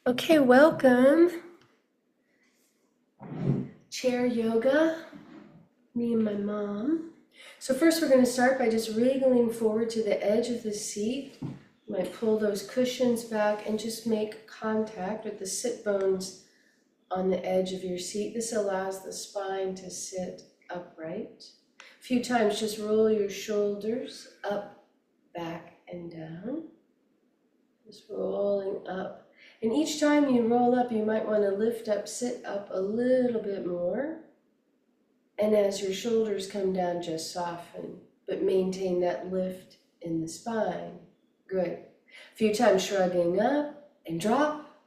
Okay, welcome. Chair yoga, me and my mom. So first we're going to start by just wriggling forward to the edge of the seat. You might pull those cushions back and just make contact with the sit bones on the edge of your seat. This allows the spine to sit upright. A few times just roll your shoulders up, back, and down. Just rolling up. And each time you roll up, you might want to lift up, sit up a little bit more. And as your shoulders come down, just soften, but maintain that lift in the spine. Good. A few times shrugging up and drop.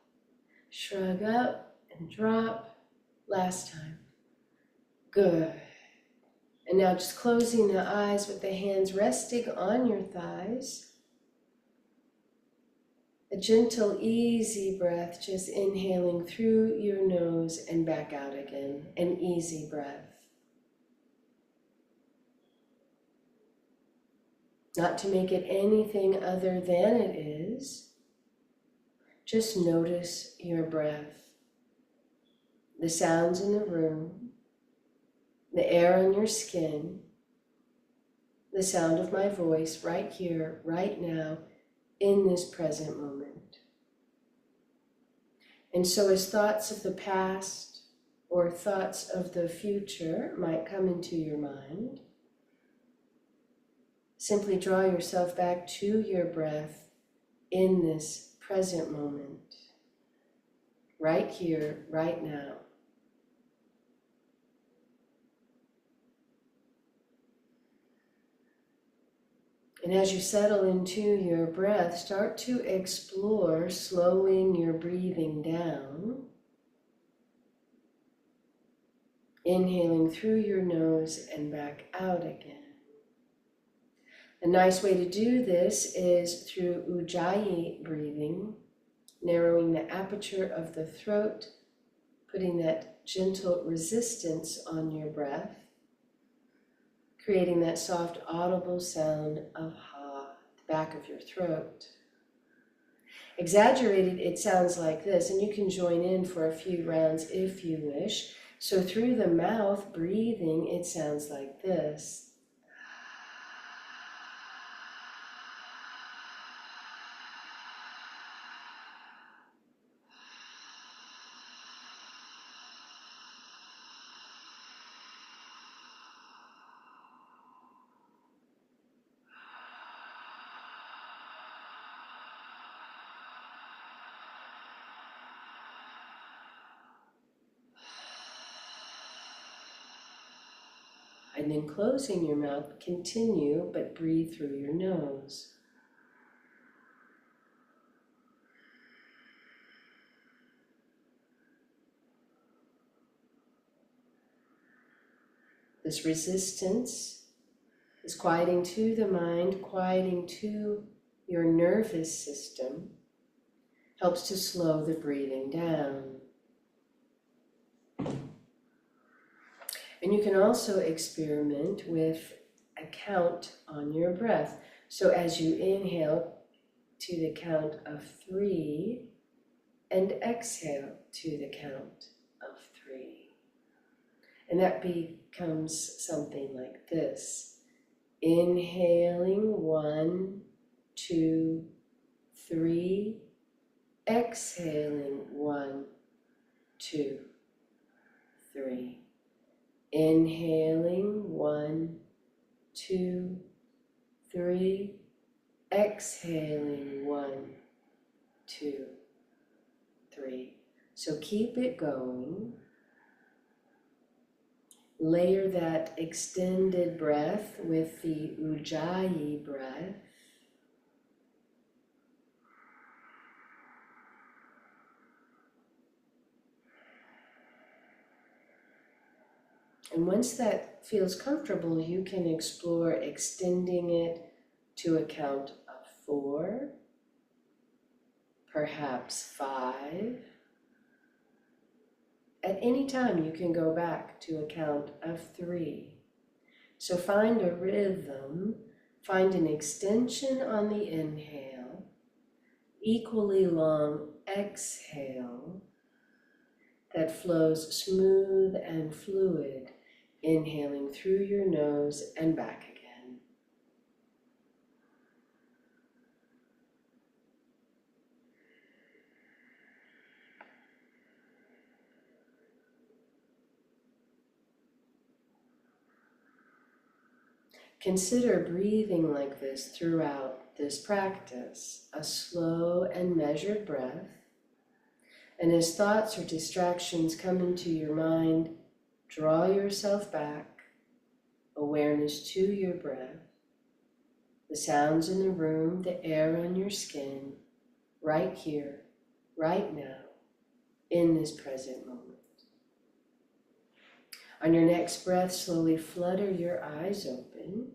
Shrug up and drop. Last time. Good. And now just closing the eyes with the hands resting on your thighs. A gentle, easy breath, just inhaling through your nose and back out again. An easy breath. Not to make it anything other than it is. Just notice your breath. The sounds in the room, the air on your skin, the sound of my voice right here, right now, in this present moment. And so as thoughts of the past or thoughts of the future might come into your mind, simply draw yourself back to your breath in this present moment, right here, right now. And as you settle into your breath, start to explore slowing your breathing down. Inhaling through your nose and back out again. A nice way to do this is through ujjayi breathing, narrowing the aperture of the throat, putting that gentle resistance on your breath, creating that soft audible sound of ha at the back of your throat. Exaggerated, it sounds like this, and you can join in for a few rounds if you wish. So through the mouth, breathing, it sounds like this. And then closing your mouth, continue, but breathe through your nose. This resistance is quieting to the mind, quieting to your nervous system, helps to slow the breathing down. And you can also experiment with a count on your breath. So as you inhale to the count of 3 and exhale to the count of 3. And that becomes something like this. Inhaling 1, 2, 3. Exhaling 1, 2, 3. Inhaling 1, 2, 3. Exhaling 1, 2, 3. So keep it going. Layer that extended breath with the ujjayi breath. And once that feels comfortable, you can explore extending it to a count of 4, perhaps 5. At any time, you can go back to a count of 3. So find a rhythm, find an extension on the inhale, equally long exhale that flows smooth and fluid, inhaling through your nose and back again. Consider breathing like this throughout this practice, a slow and measured breath. And as thoughts or distractions come into your mind, draw yourself back, awareness to your breath, the sounds in the room, the air on your skin, right here, right now, in this present moment. On your next breath, slowly flutter your eyes open,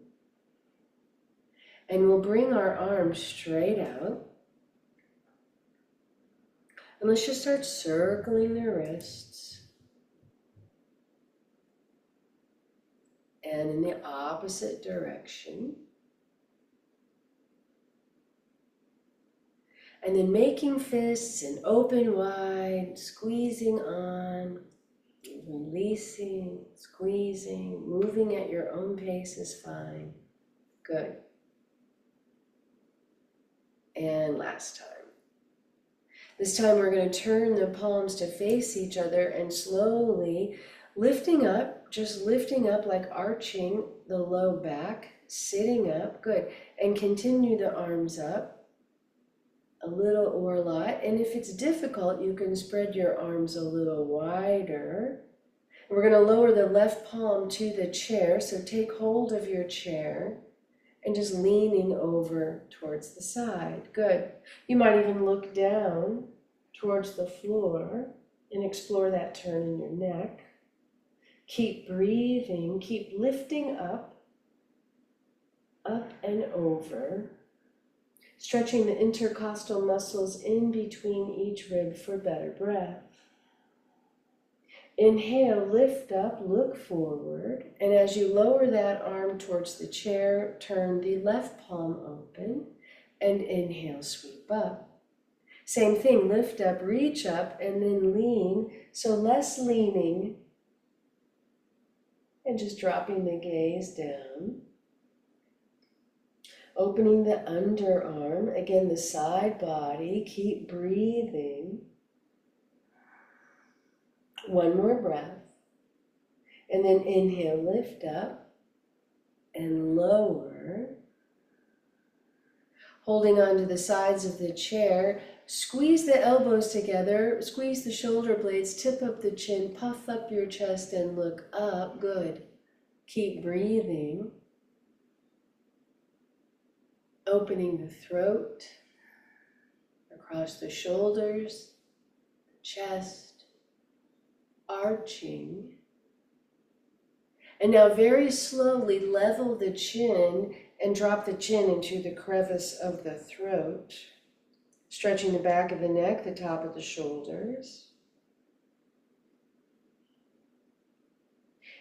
and we'll bring our arms straight out. And let's just start circling the wrists. And in the opposite direction. And then making fists and open wide, squeezing on, releasing, squeezing, moving at your own pace is fine. Good. And last time. This time we're going to turn the palms to face each other and slowly lifting up, just lifting up like arching the low back, sitting up, good. And continue the arms up, a little or a lot. And if it's difficult, you can spread your arms a little wider. We're going to lower the left palm to the chair, so take hold of your chair. And just leaning over towards the side. Good. You might even look down towards the floor and explore that turn in your neck. Keep breathing. Keep lifting up and over. Stretching the intercostal muscles in between each rib for better breath. Inhale, lift up, look forward, and as you lower that arm towards the chair, turn the left palm open, and inhale, sweep up. Same thing, lift up, reach up, and then lean, so less leaning, and just dropping the gaze down. Opening the underarm, again the side body, keep breathing. One more breath, and then inhale, lift up and lower. Holding on to the sides of the chair, squeeze the elbows together, squeeze the shoulder blades, tip up the chin, puff up your chest and look up. Good. Keep breathing. Opening the throat, across the shoulders, the chest. Arching. And now very slowly level the chin and drop the chin into the crevice of the throat, stretching the back of the neck, the top of the shoulders.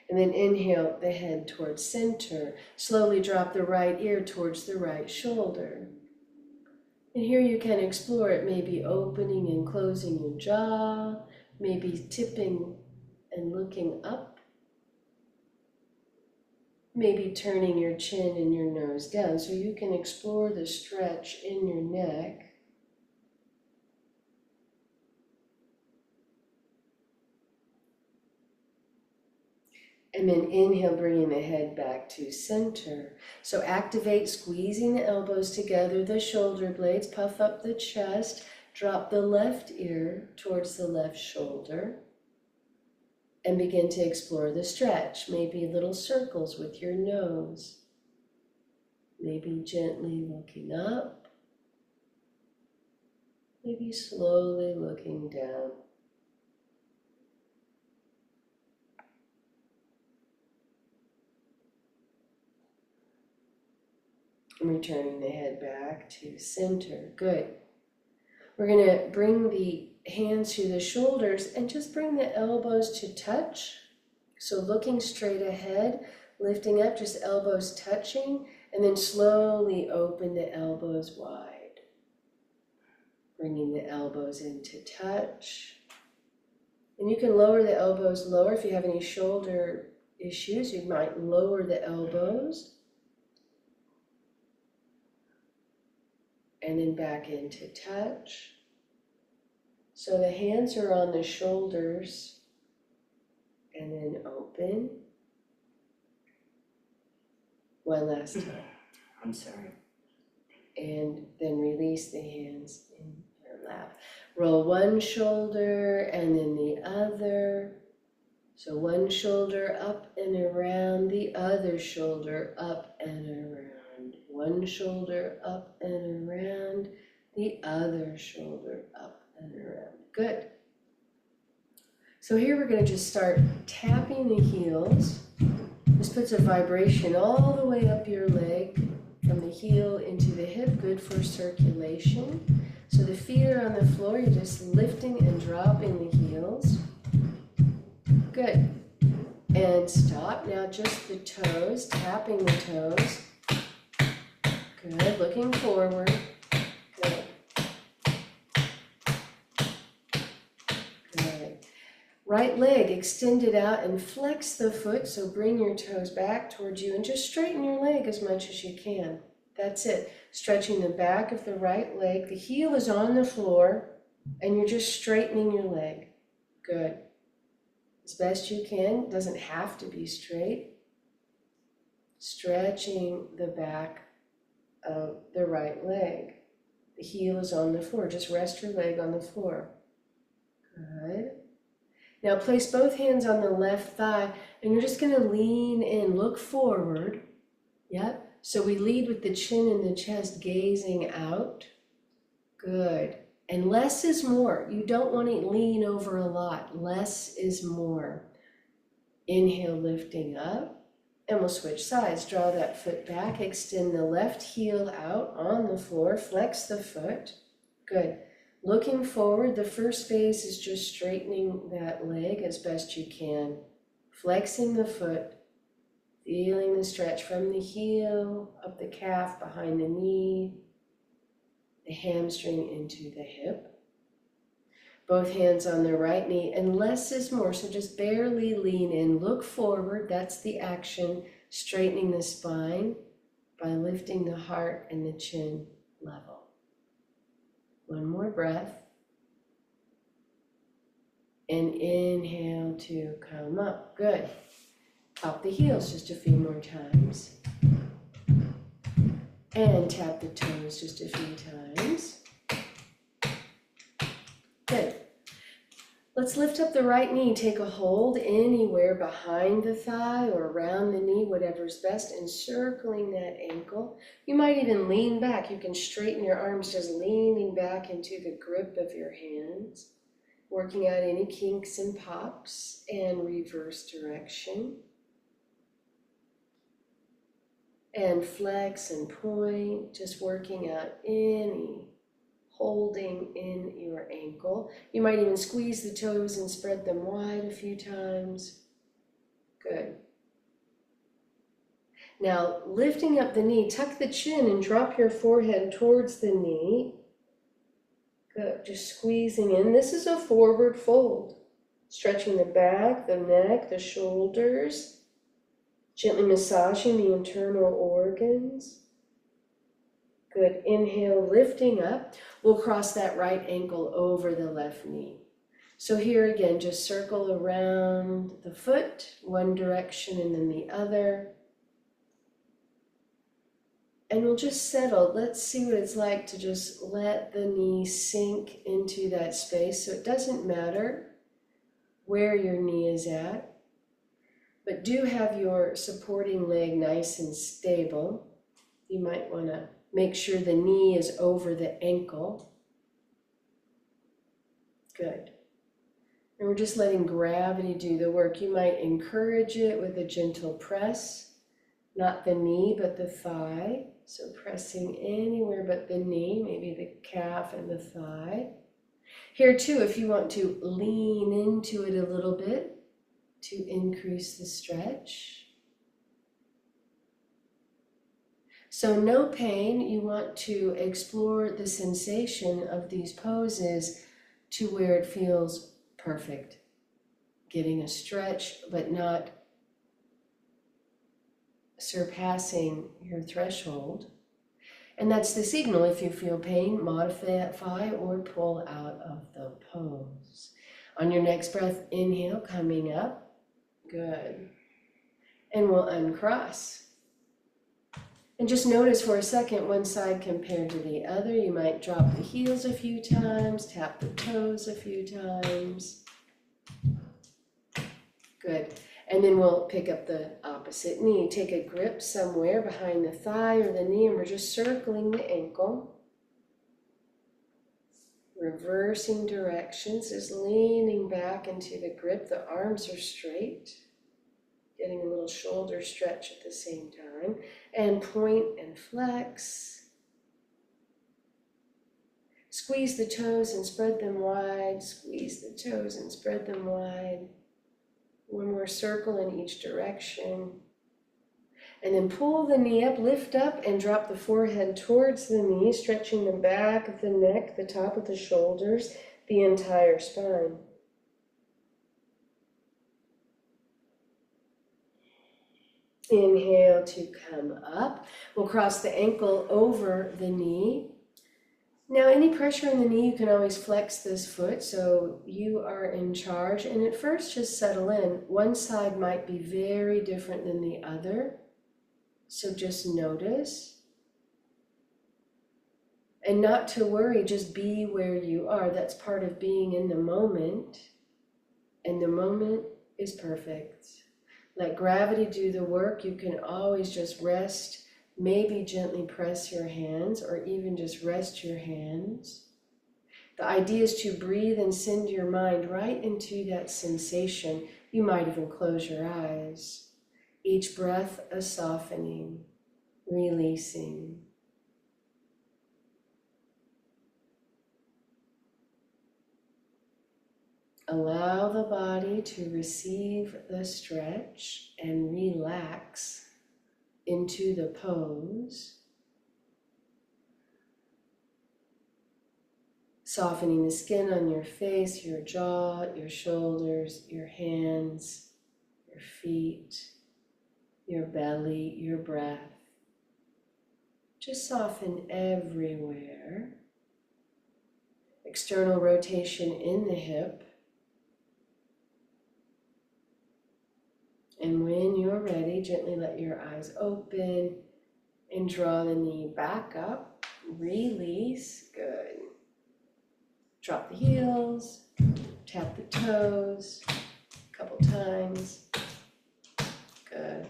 And then inhale the head towards center. Slowly drop the right ear towards the right shoulder. And here you can explore it, maybe opening and closing your jaw, maybe tipping and looking up, maybe turning your chin and your nose down, so you can explore the stretch in your neck. And then inhale, bringing the head back to center. So activate squeezing the elbows together, the shoulder blades, puff up the chest, drop the left ear towards the left shoulder, and begin to explore the stretch. Maybe little circles with your nose. Maybe gently looking up. Maybe slowly looking down. And returning the head back to center. Good. We're going to bring the hands to the shoulders and just bring the elbows to touch. So looking straight ahead, lifting up, just elbows touching, and then slowly open the elbows wide. Bringing the elbows into touch. And you can lower the elbows lower. If you have any shoulder issues, you might lower the elbows. And then back into touch. So the hands are on the shoulders. And then open. One last time. I'm sorry. And then release the hands in your lap. Roll one shoulder and then the other. So one shoulder up and around, the other shoulder up and around. One shoulder up and around, the other shoulder up and around. Good. So here we're going to just start tapping the heels. This puts a vibration all the way up your leg from the heel into the hip, good for circulation. So the feet are on the floor, you're just lifting and dropping the heels. Good. And stop. Now just the toes, tapping the toes. Good. Looking forward. Good. Good. Right leg extended out and flex the foot. So bring your toes back towards you and just straighten your leg as much as you can. That's it. Stretching the back of the right leg. The heel is on the floor and you're just straightening your leg. Good. As best you can. It doesn't have to be straight. Stretching the back of the right leg. The heel is on the floor. Just rest your leg on the floor. Good. Now place both hands on the left thigh and you're just going to lean in, look forward. Yep. So we lead with the chin and the chest gazing out. Good. And less is more. You don't want to lean over a lot. Less is more. Inhale, lifting up. And we'll switch sides. Draw that foot back. Extend the left heel out on the floor. Flex the foot. Good. Looking forward, the first phase is just straightening that leg as best you can. Flexing the foot. Feeling the stretch from the heel, up the calf, behind the knee, the hamstring into the hip. Both hands on the right knee, and less is more, so just barely lean in, look forward, that's the action, straightening the spine by lifting the heart and the chin level. One more breath. And inhale to come up, good. Tap the heels just a few more times. And tap the toes just a few times. Good. Let's lift up the right knee. Take a hold anywhere behind the thigh or around the knee, whatever's best, and circling that ankle. You might even lean back. You can straighten your arms just leaning back into the grip of your hands. Working out any kinks and pops and reverse direction. And flex and point, just working out any holding in your ankle. You might even squeeze the toes and spread them wide a few times. Good. Now, lifting up the knee, tuck the chin and drop your forehead towards the knee. Good, just squeezing in. This is a forward fold. Stretching the back, the neck, the shoulders. Gently massaging the internal organs. Good. Inhale, lifting up. We'll cross that right ankle over the left knee. So here again, just circle around the foot, one direction and then the other. And we'll just settle. Let's see what it's like to just let the knee sink into that space. So it doesn't matter where your knee is at. But do have your supporting leg nice and stable. You might want to make sure the knee is over the ankle. Good. And we're just letting gravity do the work. You might encourage it with a gentle press, not the knee, but the thigh. So pressing anywhere but the knee, maybe the calf and the thigh. Here too, if you want to lean into it a little bit, to increase the stretch. So no pain. You want to explore the sensation of these poses to where it feels perfect. Getting a stretch, but not surpassing your threshold. And that's the signal. If you feel pain, modify or pull out of the pose. On your next breath, inhale, coming up. Good. And we'll uncross. And just notice for a second one side compared to the other. You might drop the heels a few times, tap the toes a few times. Good. And then we'll pick up the opposite knee. Take a grip somewhere behind the thigh or the knee, and we're just circling the ankle. Reversing directions, is leaning back into the grip. The arms are straight. Getting a little shoulder stretch at the same time. And point and flex. Squeeze the toes and spread them wide. Squeeze the toes and spread them wide. One more circle in each direction. And then pull the knee up, lift up, and drop the forehead towards the knee, stretching the back of the neck, the top of the shoulders, the entire spine. Inhale to come up. We'll cross the ankle over the knee. Now, any pressure in the knee, you can always flex this foot, so you are in charge. And at first, just settle in. One side might be very different than the other, so just notice. And not to worry, just be where you are. That's part of being in the moment, and the moment is perfect. Let gravity do the work. You can always just rest. Maybe gently press your hands or even just rest your hands. The idea is to breathe and send your mind right into that sensation. You might even close your eyes. Each breath a softening, releasing. Allow the body to receive the stretch and relax into the pose, softening the skin on your face, your jaw, your shoulders, your hands, your feet, your belly, your breath. Just soften everywhere. External rotation in the hip. And when you're ready, gently let your eyes open and draw the knee back up. Release. Good. Drop the heels. Tap the toes. A couple times. Good.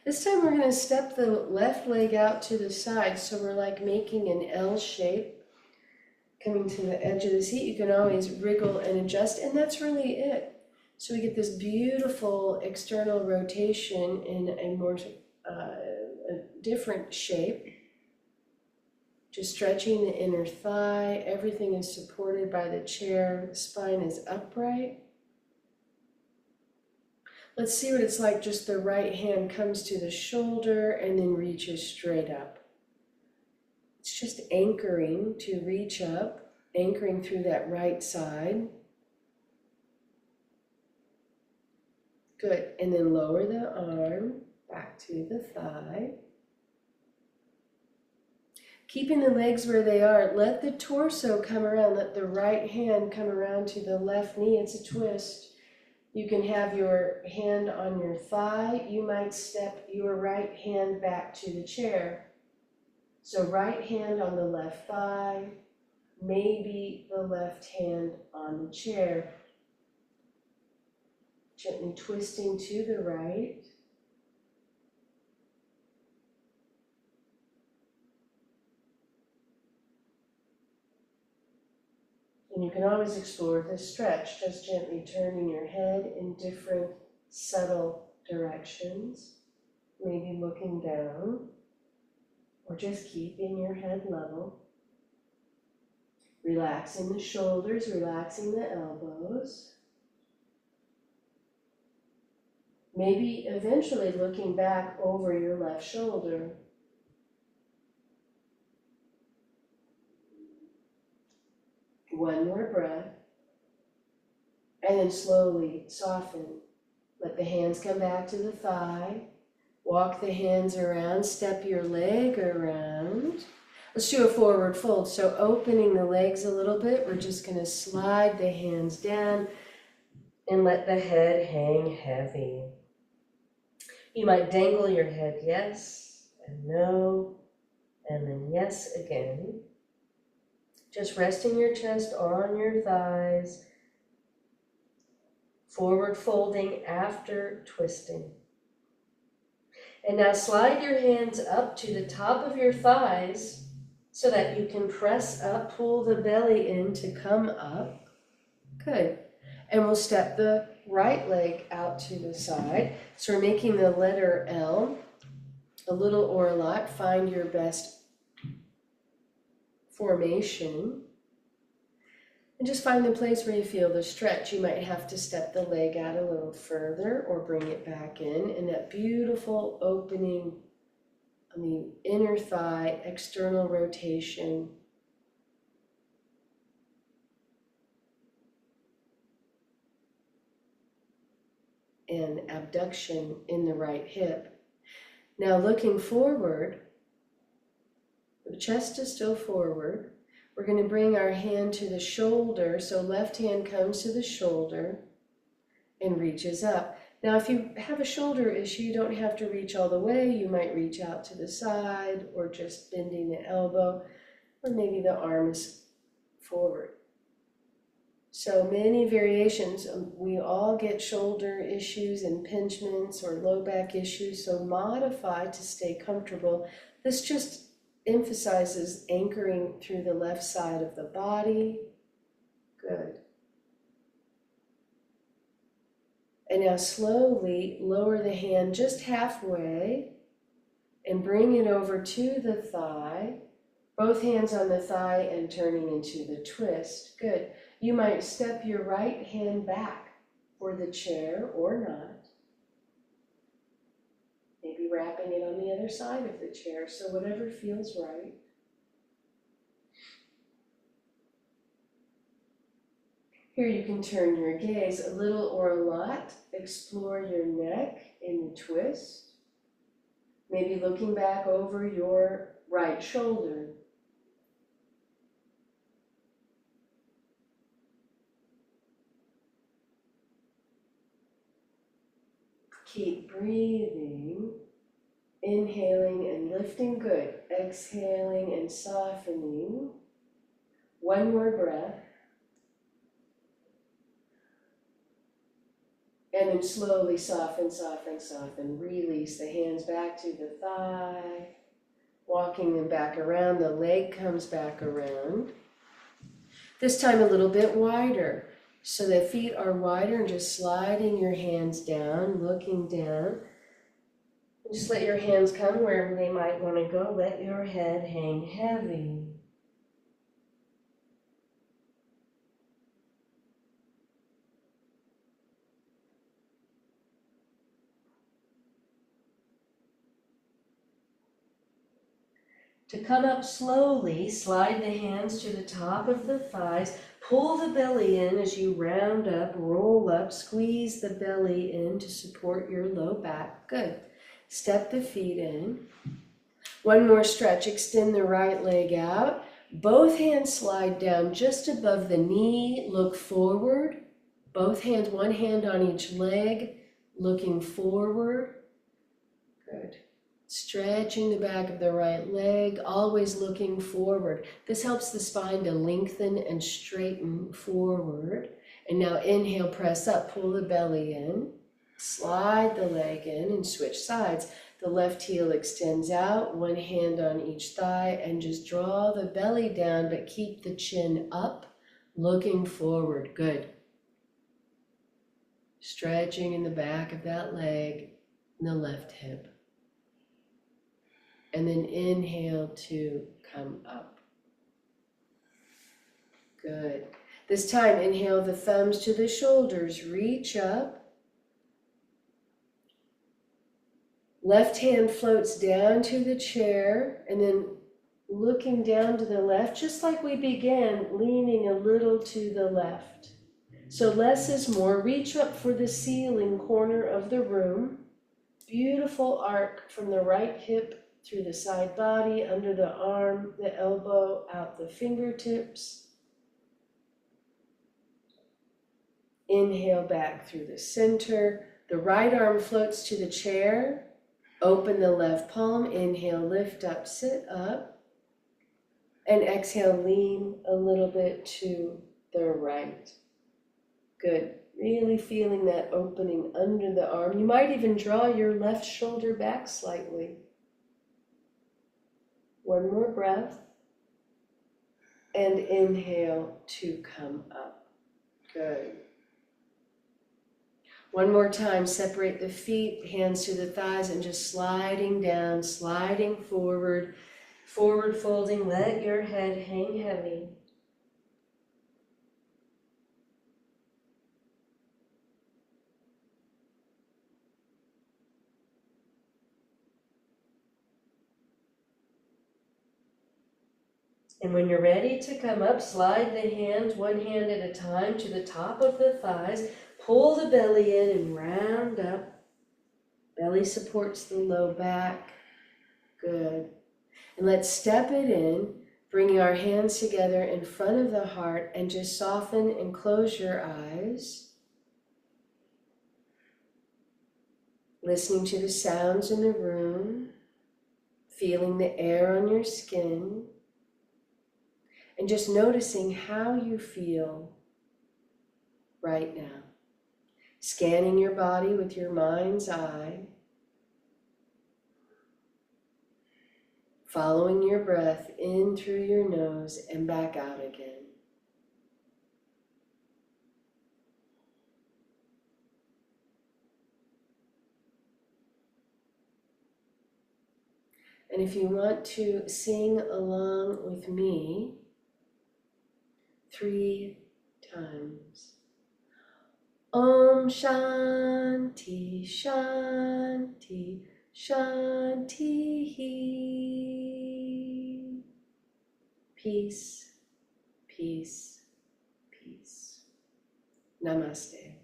This time we're going to step the left leg out to the side. So we're like making an L shape. Coming to the edge of the seat. You can always wriggle and adjust. And that's really it. So we get this beautiful external rotation in a more a different shape. Just stretching the inner thigh. Everything is supported by the chair. The spine is upright. Let's see what it's like. Just the right hand comes to the shoulder and then reaches straight up. It's just anchoring to reach up, anchoring through that right side. Good, and then lower the arm back to the thigh. Keeping the legs where they are, let the torso come around, let the right hand come around to the left knee. It's a twist. You can have your hand on your thigh. You might step your right hand back to the chair. So right hand on the left thigh, maybe the left hand on the chair. Gently twisting to the right. And you can always explore this stretch, just gently turning your head in different subtle directions. Maybe looking down, or just keeping your head level. Relaxing the shoulders, relaxing the elbows. Maybe eventually looking back over your left shoulder. One more breath. And then slowly soften. Let the hands come back to the thigh. Walk the hands around, step your leg around. Let's do a forward fold. So opening the legs a little bit, we're just going to slide the hands down and let the head hang heavy. You might dangle your head yes and no, and then yes again. Just resting your chest on your thighs. Forward folding after twisting. And now slide your hands up to the top of your thighs so that you can press up, pull the belly in to come up. Good. And we'll step the right leg out to the side. So we're making the letter L, a little or a lot. Find your best formation. And just find the place where you feel the stretch. You might have to step the leg out a little further or bring it back in. And that beautiful opening on the inner thigh, external rotation. And abduction in the right hip. Now looking forward, the chest is still forward. We're going to bring our hand to the shoulder, so left hand comes to the shoulder and reaches up. Now if you have a shoulder issue, you don't have to reach all the way. You might reach out to the side or just bending the elbow, or maybe the arm is forward. So many variations. We all get shoulder issues, impingements, or low back issues, so modify to stay comfortable. This just emphasizes anchoring through the left side of the body. Good. And now slowly lower the hand just halfway and bring it over to the thigh. Both hands on the thigh and turning into the twist. Good. You might step your right hand back for the chair or not. Maybe wrapping it on the other side of the chair, so whatever feels right. Here you can turn your gaze a little or a lot. Explore your neck in the twist. Maybe looking back over your right shoulder. Keep breathing, inhaling and lifting, good. Exhaling and softening. One more breath. And then slowly soften, soften, soften. Release the hands back to the thigh. Walking them back around, the leg comes back around. This time a little bit wider. So the feet are wider and just sliding your hands down, looking down. And just let your hands come wherever they might want to go. Let your head hang heavy. To come up slowly, slide the hands to the top of the thighs. Pull the belly in as you round up, roll up, squeeze the belly in to support your low back. Good. Step the feet in. One more stretch. Extend the right leg out. Both hands slide down just above the knee. Look forward. Both hands, one hand on each leg, looking forward. Good. Stretching the back of the right leg, always looking forward. This helps the spine to lengthen and straighten forward. And now inhale, press up, pull the belly in. Slide the leg in and switch sides. The left heel extends out, one hand on each thigh, and just draw the belly down, but keep the chin up, looking forward. Good. Stretching in the back of that leg and the left hip. And then inhale to come up. Good. This time, inhale the thumbs to the shoulders, reach up. Left hand floats down to the chair, and then looking down to the left, just like we began, leaning a little to the left. So less is more. Reach up for the ceiling corner of the room. Beautiful arc from the right hip through the side body, under the arm, the elbow, out the fingertips. Inhale back through the center. The right arm floats to the chair. Open the left palm. Inhale, lift up, sit up. And exhale, lean a little bit to the right. Good. Really feeling that opening under the arm. You might even draw your left shoulder back slightly. One more breath. And inhale to come up. Good. One more time, separate the feet, hands to the thighs, and just sliding down, sliding forward, forward folding. Let your head hang heavy. And when you're ready to come up, slide the hands one hand at a time to the top of the thighs. Pull the belly in and round up. Belly supports the low back. Good. And let's step it in, bringing our hands together in front of the heart, and just soften and close your eyes. Listening to the sounds in the room, feeling the air on your skin, and just noticing how you feel right now. Scanning your body with your mind's eye. Following your breath in through your nose and back out again. And if you want to sing along with me 3 times. Om Shanti Shanti Shanti. Peace, peace, peace. Namaste.